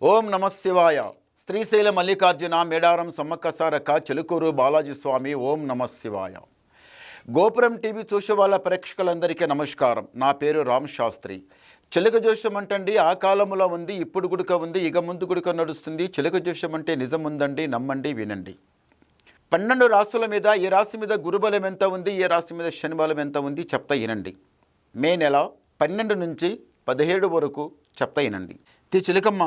ఓం నమ శివాయ. శ్రీశైల మల్లికార్జున మేడారం సమ్మక్క సారక్క చెలుకూరు బాలాజీ స్వామి. ఓం నమ శివాయ. గోపురం టీవీ చూసే వాళ్ళ ప్రేక్షకులందరికీ నమస్కారం. నా పేరు రామ్ శాస్త్రి. చిలక జోషం అంటండి ఆ కాలంలో ఉంది, ఇప్పుడు గుడుక ఉంది, ఇక ముందు గుడుక నడుస్తుంది. చిలక జోషం అంటే నిజం ఉందండి, నమ్మండి, వినండి. 12 రాశుల మీద ఏ రాశి మీద గురుబలం ఎంత ఉంది, ఏ రాశి మీద శనిబలం ఎంత ఉంది చెప్తా వినండి. మే నెల 12 నుంచి 17 వరకు చెప్తా వినండి. చిలకమ్మ,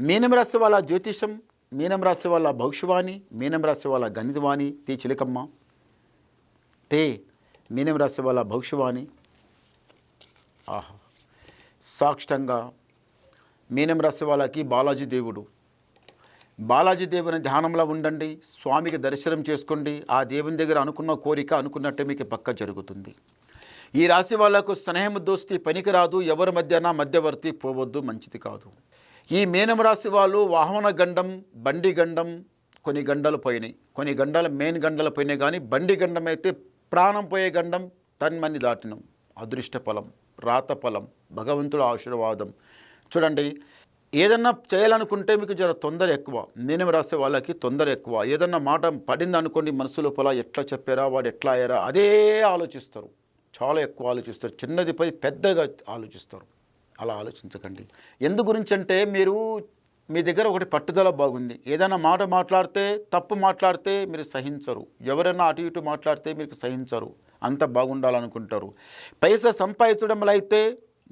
మీనం రాశి వాళ్ళ జ్యోతిషం, మీనం రాశి వాళ్ళ భవిష్యవాణి, మీనం రాశి వాళ్ళ గణితవాణి. చిలకమ్మ మీనం రాశి వాళ్ళ భవిష్యవాణి. ఆహా, సాక్షంగా మీనం రాశి వాళ్ళకి బాలాజీ దేవుడు. బాలాజీ దేవుని ధ్యానంలో ఉండండి, స్వామికి దర్శనం చేసుకోండి. ఆ దేవుని దగ్గర అనుకున్న కోరిక అనుకున్నట్టే మీకు పక్క జరుగుతుంది. ఈ రాశి వాళ్ళకు స్నేహం దోస్తి పనికిరాదు, ఎవరి మధ్యన మధ్యవర్తి పోవద్దు, మంచిది కాదు. ఈ మీనం రాశి వాళ్ళు వాహన గండం, బండి గండం, కొన్ని గండలు పోయినాయి, కొన్ని గండలు మెయిన్ గండలు పోయినాయి. కానీ బండి గండం అయితే ప్రాణం పోయే గండం, తన్మని దాటినం. అదృష్ట ఫలం, రాత ఫలం, భగవంతుడు ఆశీర్వాదం. చూడండి, ఏదన్నా చేయాలనుకుంటే మీకు జర తొందర ఎక్కువ. మీనం రాసే వాళ్ళకి తొందర ఎక్కువ. ఏదన్నా మాట పడింది అనుకోండి, మనసు లోపల ఎట్లా చెప్పారా, వాడు ఎట్లా అయ్యారా అదే ఆలోచిస్తారు. చాలా ఎక్కువ ఆలోచిస్తారు, చిన్నదిపై పెద్దగా ఆలోచిస్తారు. అలా ఆలోచించకండి. ఎందు గురించి అంటే మీ దగ్గర ఒకటి పట్టుదల బాగుంది. ఏదైనా మాట మాట్లాడితే, తప్పు మాట్లాడితే మీరు సహించరు. ఎవరైనా అటు ఇటు మాట్లాడితే మీకు సహించరు. అంత బాగుండాలనుకుంటారు. పైసా సంపాదించడంలో అయితే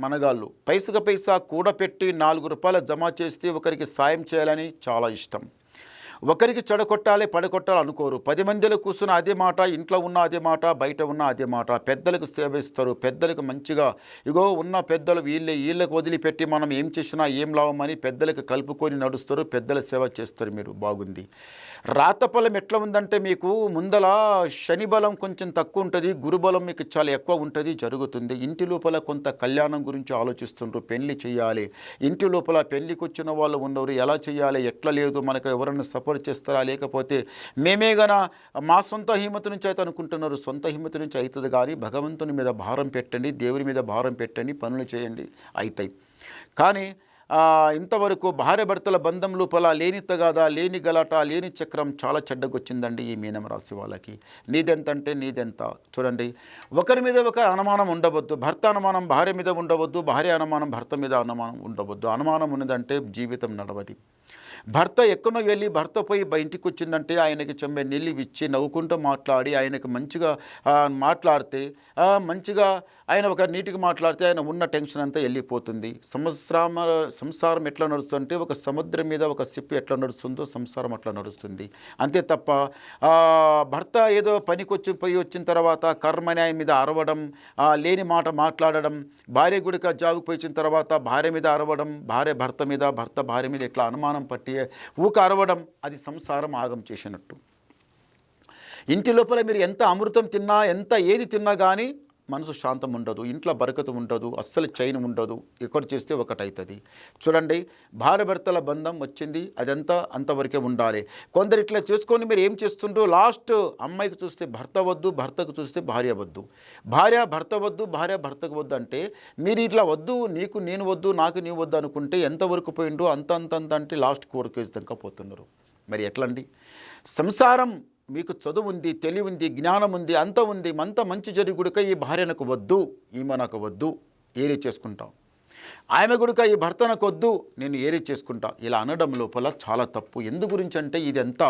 మనగాళ్ళు పైసా కూడపెట్టి 4 రూపాయలు జమ చేస్తే ఒకరికి సాయం చేయాలని చాలా ఇష్టం. ఒకరికి చెడగొట్టాలి, పడగొట్టాలి అనుకోరు. 10 మందిలో కూర్చున్న అదే మాట, ఇంట్లో ఉన్న అదే మాట, బయట ఉన్న అదే మాట. పెద్దలకు సేవ ఇస్తారు. పెద్దలకు మంచిగా ఇగో ఉన్న పెద్దలు వీళ్ళకి వదిలిపెట్టి మనం ఏం చేసినా ఏం లాభమని పెద్దలకు కలుపుకొని నడుస్తారు. పెద్దల సేవ చేస్తారు. మీరు బాగుంది. రాతఫలం ఎట్లా ఉందంటే మీకు ముందల శని బలం కొంచెం తక్కువ ఉంటుంది, గురుబలం మీకు చాలా ఎక్కువ ఉంటుంది, జరుగుతుంది. ఇంటి లోపల కొంత కళ్యాణం గురించి ఆలోచిస్తుండ్రు. పెళ్లి చేయాలి, ఇంటి లోపల పెళ్లికి వచ్చిన వాళ్ళు ఉన్నవారు ఎలా చేయాలి, ఎట్లా లేదు, మనకు ఎవరైనా సపోర్ట్ చేస్తారా, లేకపోతే మేమే గన మా సొంత హిమ్మతి నుంచి అయితే అనుకుంటున్నారు. సొంత హిమ్మతి నుంచి అవుతుంది. కానీ భగవంతుని మీద భారం పెట్టండి, దేవుని మీద భారం పెట్టండి, పనులు చేయండి, అవుతాయి. కానీ ఇంతవరకు భార్య భర్తల బంధం లోపల లేని తగాదా, లేని గలాట, లేని చక్రం చాలా చెడ్డగొచ్చిందండి ఈ మీనం రాశి వాళ్ళకి. నీదెంత అంటే నీదెంత. చూడండి, ఒకరి మీద ఒకరు అనుమానం ఉండవద్దు. భర్త అనుమానం భార్య మీద ఉండవద్దు, భార్య అనుమానం భర్త మీద అనుమానం ఉండవద్దు. అనుమానం ఉన్నదంటే జీవితం నడవది. భర్త ఎక్కడో వెళ్ళి భర్త పోయి ఇంటికి వచ్చిందంటే ఆయనకి చెంబే నీళ్ళు ఇచ్చి నవ్వుకుంటూ మాట్లాడి ఆయనకు మంచిగా మాట్లాడితే, మంచిగా ఆయన ఒక నీటికి మాట్లాడితే ఆయన ఉన్న టెన్షన్ అంతా వెళ్ళిపోతుంది. సంసారం ఎట్లా నడుస్తుందంటే ఒక సముద్రం మీద ఒక షిప్ ఎట్లా నడుస్తుందో సంసారం అట్లా నడుస్తుంది. అంతే తప్ప భర్త ఏదో పనికి పోయి వచ్చిన తర్వాత కర్మన్యాయం మీద అరవడం, లేని మాట మాట్లాడడం, భార్య గుడిక జాబుకు పోయి వచ్చిన తర్వాత భార్య మీద అరవడం, భార్య భర్త మీద, భర్త భార్య మీద ఇట్లా అనుమానం పట్టి ఊక అరవడం, అది సంసారం ఆగం చేసినట్టు. ఇంటి లోపల మీరు ఎంత అమృతం తిన్నా, ఎంత ఏది తిన్నా కానీ మనసు శాంతం ఉండదు, ఇంట్లో బరకత ఉండదు, అస్సలు చైన్ ఉండదు. ఎక్కడ చేస్తే ఒకటవుతుంది. చూడండి, భార్య భర్తల బంధం వచ్చింది, అదంతా అంతవరకే ఉండాలి. కొందరు ఇట్లా చేసుకొని మీరు ఏం చేస్తుండ్రో, లాస్ట్ అమ్మాయికి చూస్తే భర్త వద్దు, భర్తకు చూస్తే భార్య వద్దు, భార్య భర్త వద్దు, భార్య భర్తకు వద్దు. అంటే మీరు ఇట్లా వద్దు, నీకు నేను వద్దు, నాకు నీవు వద్దు అనుకుంటే ఎంతవరకు పోయిండ్రు, అంత అంటే లాస్ట్ కోరికేసి దాకా పోతున్నారు. మరి ఎట్లండి? సంసారం మీకు చదువు ఉంది, తెలివి ఉంది, జ్ఞానం ఉంది, అంత ఉంది, అంత మంచి జరుగుడుక ఈ భార్య నాకు వద్దు, ఈమె నాకు వద్దు, ఏరి చేసుకుంటాం. ఆమె గుడుక ఈ భర్త నాకు వద్దు, నేను ఏరి చేసుకుంటా, ఇలా అనడం లోపల చాలా తప్పు. ఎందు గురించి అంటే ఇదంతా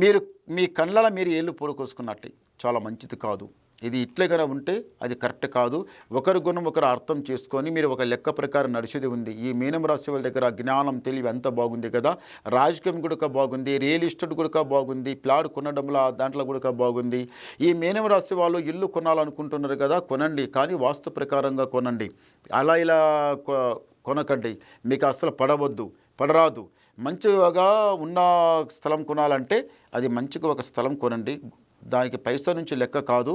మీరు మీ కళ్ళలో మీరు ఏళ్ళు పొడుకోసుకున్నట్టే, చాలా మంచిది కాదు. ఇది ఇట్లేగా ఉంటే అది కరెక్ట్ కాదు. ఒకరి గుణం ఒకరు అర్థం చేసుకొని మీరు ఒక లెక్క ప్రకారం నడిచేది ఉంది. ఈ మీనం రాశి వాళ్ళ దగ్గర జ్ఞానం, తెలివి అంత బాగుంది కదా. రాజకీయం కూడా బాగుంది, రియల్ ఎస్టేట్ కూడా బాగుంది, ప్లాట్ కొనడంలో దాంట్లో కూడా బాగుంది. ఈ మీనం రాశి వాళ్ళు ఇల్లు కొనాలనుకుంటున్నారు కదా, కొనండి, కానీ వాస్తు ప్రకారంగా కొనండి. అలా ఇలా కొనకండి, మీకు అస్సలు పడరాదు. మంచిగా ఉన్న స్థలం కొనాలంటే అది మంచిగా ఒక స్థలం కొనండి. దానికి పైసా నుంచి లెక్క కాదు,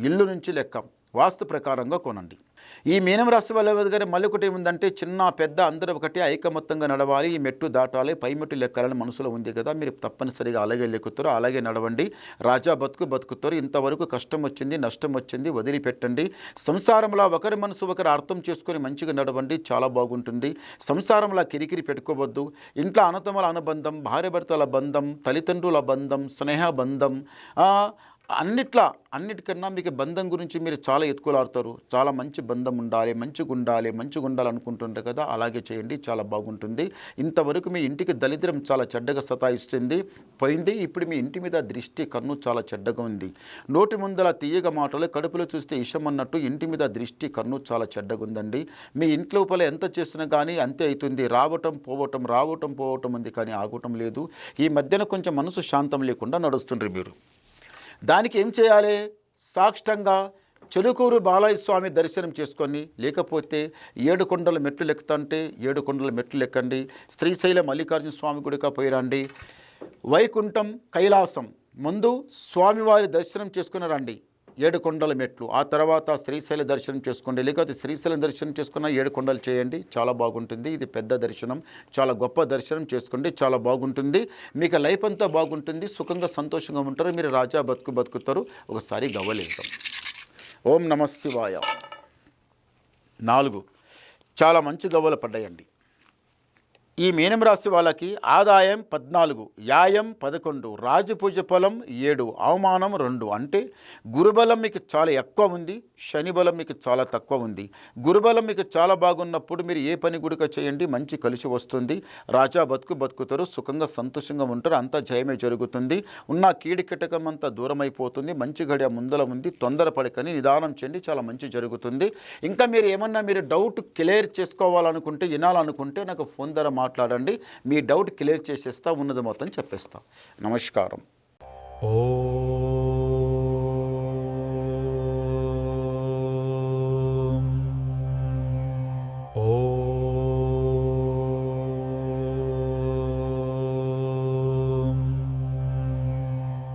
ఇల్లు నుంచి లెక్క, వాస్తు ప్రకారంగా కొనండి. ఈ మీనం రాశి వాళ్ళ దగ్గర మళ్ళీ ఒకటి ఏముందంటే చిన్న పెద్ద అందరూ ఒకటి ఐకమత్యంగా నడవాలి, ఈ మెట్టు దాటాలి, పై మెట్టు లెక్కాలని మనసులో ఉంది కదా, మీరు తప్పనిసరిగా అలాగే లెక్కుతారు, అలాగే నడవండి. రాజా బతుకుతారు. ఇంతవరకు కష్టం వచ్చింది, నష్టం వచ్చింది, వదిలిపెట్టండి. సంసారంలో ఒకరి మనసు ఒకరు అర్థం చేసుకొని మంచిగా నడవండి, చాలా బాగుంటుంది. సంసారంలో కిరికిరి పెట్టుకోవద్దు. ఇంట్లో అన్నతమ్ముల అనుబంధం, భార్యాభర్తల బంధం, తల్లిదండ్రుల బంధం, స్నేహ బంధం, అన్నిటికన్నా మీకు బంధం గురించి మీరు చాలా ఎత్తుకులాడతారు. చాలా మంచి బంధం ఉండాలి, మంచిగా ఉండాలనుకుంటుంటారు కదా, అలాగే చేయండి, చాలా బాగుంటుంది. ఇంతవరకు మీ ఇంటికి దరిద్రం చాలా చెడ్డగా సతాయిస్తుంది పోయింది. ఇప్పుడు మీ ఇంటి మీద దృష్టి కన్ను చాలా చెడ్డగా ఉంది. నోటి ముందల తీయగా మాటలు, కడుపులో చూస్తే ఇషం అన్నట్టు ఇంటి మీద దృష్టి కన్ను చాలా చెడ్డగా ఉందండి. మీ ఇంట్లో లోపల ఎంత చేస్తున్నా కానీ అంతే అవుతుంది. రావటం పోవటం ఉంది కానీ ఆగటం లేదు. ఈ మధ్యన కొంచెం మనసు శాంతం లేకుండా నడుస్తుండ్రు మీరు. దానికి ఏం చేయాలి? సాక్షాంగా చెలుకూరు బాలయ్య స్వామి దర్శనం చేసుకొని, లేకపోతే 7 కొండల మెట్లు ఎక్కుతంటే 7 కొండల మెట్లు ఎక్కండి. శ్రీశైలం మల్లికార్జున స్వామి గుడికి పోయిరండి. వైకుంఠం, కైలాసం ముందు స్వామివారి దర్శనం చేసుకుని రండి, 7 కొండల మెట్లు. ఆ తర్వాత శ్రీశైల దర్శనం చేసుకోండి, లేకపోతే శ్రీశైలం దర్శనం చేసుకున్న 7 కొండలు చేయండి, చాలా బాగుంటుంది. ఇది పెద్ద దర్శనం, చాలా గొప్ప దర్శనం చేసుకోండి, చాలా బాగుంటుంది. మీకు లైఫ్ అంతా బాగుంటుంది, సుఖంగా సంతోషంగా ఉంటారు. మీరు రాజా బతుకుతారు. ఒకసారి గవ్వలేద్దాం. ఓం నమ శివాయ. 4 చాలా మంచి గవ్వలు పడ్డాయండి. ఈ మీనం రాశి వాళ్ళకి ఆదాయం 14, యాయం 11, రాజపూజ ఫలం 7, అవమానం 2. అంటే గురుబలం మీకు చాలా ఎక్కువ ఉంది, శని బలం మీకు చాలా తక్కువ ఉంది. గురుబలం మీకు చాలా బాగున్నప్పుడు మీరు ఏ పని గుడిక చేయండి, మంచి కలిసి వస్తుంది. రాజా బతుకుతారు, సుఖంగా సంతోషంగా ఉంటారు, అంతా జయమే జరుగుతుంది. ఉన్న కీడి కిటకం అంతా దూరం అయిపోతుంది. మంచి గడియ ముందల ఉంది, తొందరపడకని నిదానం చేయండి, చాలా మంచి జరుగుతుంది. ఇంకా మీరు ఏమన్నా డౌట్ క్లియర్ చేసుకోవాలనుకుంటే, వినాలనుకుంటే నాకు ఫోన్ ద్వారా మాట్లాడండి, మీ డౌట్ క్లియర్ చేసేస్తా, ఉన్నది మొత్తం చెప్పేస్తా. నమస్కారం.